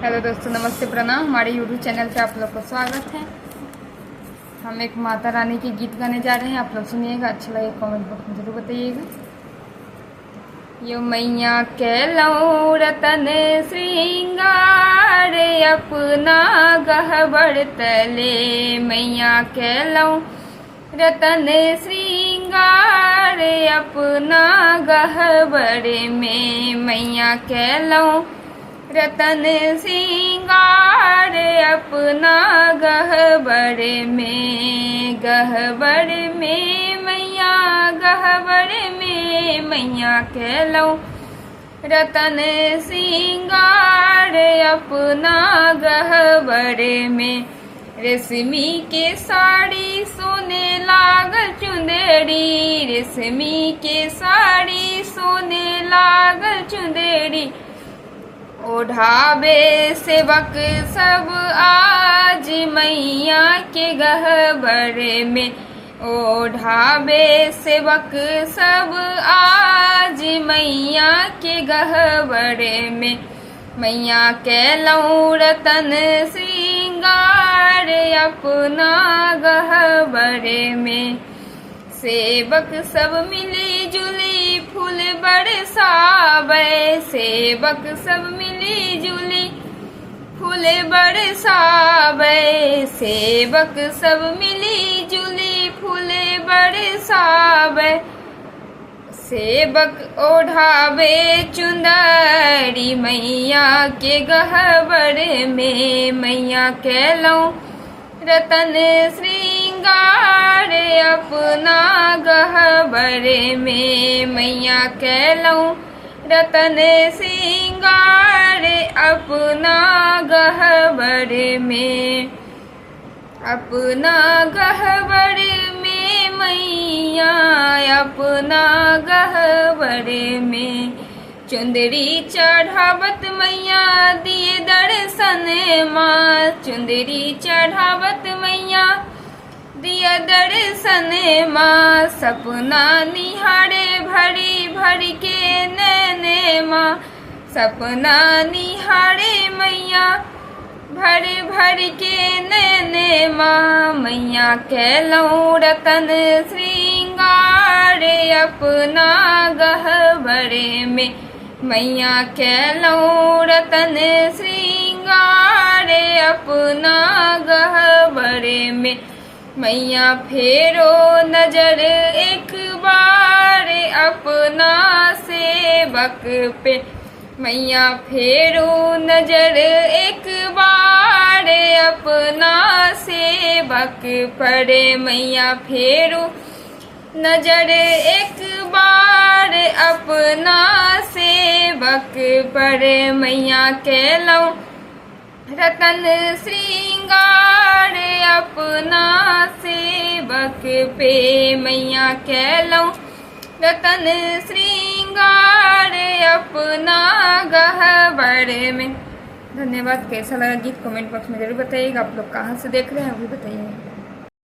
Hello दोस्तों, नमस्ते, प्रणाम। हमारे यूट्यूब चैनल पे आप लोग का स्वागत है। हम एक माता रानी के गीत गाने जा रहे हैं, आप लोग सुनिएगा। अच्छा लगे कमेंट बॉक्स में जरूर बताइएगा। यो मैया कैलऊ रतन श्रृंगार अपना गहबर तले, मैया कैलऊ रतन श्रृंगार अपना गहबर में, मैया कैलऊ रतन श्रृंगार अपना गहबर में, गहबर में मैया, गहबर में मैया कैलऊ रतन श्रृंगार अपना गहबर में। रेशमी के साड़ी सोने लागल चुंदेड़ी, रेशमी के साड़ी सोने लागल चुंदेड़ी, ओढ़ावे सेवक सब आज मैया के गहबर में, ओढ़ावे सेवक सब आज मैया के गहबर में, मैया कैलऊ रतन श्रृंगार अपना गहबर में। सेवक सब मिली जुली फूल बरसावे, सेवक सब मिली जुली फूल बरसावे, सेवक सब मिली जुली फूल बरसावे, सेवक ओढ़ावे चुंदरी मैया के गहबर में, मैया कैलऊ रतन श्रृंगार अपना गहबर में, मैया कैलऊ रतन श्रृंगार अपना गहबर में, अपना गहबर में मैया, अपना गहबर में। चुंदरी चढ़ावत मैया दिए दर्शन माँ, चुंदरी चढ़ावत मैया दिया दर्शन माँ, सपना निहारे भरी भरी के नैने माँ, सपना निहारे मैया भर भर के नैने माँ, मैया कैलऊ रतन श्रृंगार अपना गहबर में, मैया कैलऊ रतन श्रृंगार अपना गहबर में। मैया फेरो नजर एक बार अपना सेवक पे, मैया फेरो नजर एक बार अपना सेवक पर, मैया फेरो नजर एक बार अपना सेवक पर, मैया कैलऊ रतन श्रृंगार अपना सेवक पे, मैया कैलऊ रतन श्रृंगार अपना गहबर में। धन्यवाद। कैसा लगा गीत कमेंट बॉक्स में जरूर बताइएगा। आप लोग कहाँ से देख रहे हैं वो भी बताइएगा।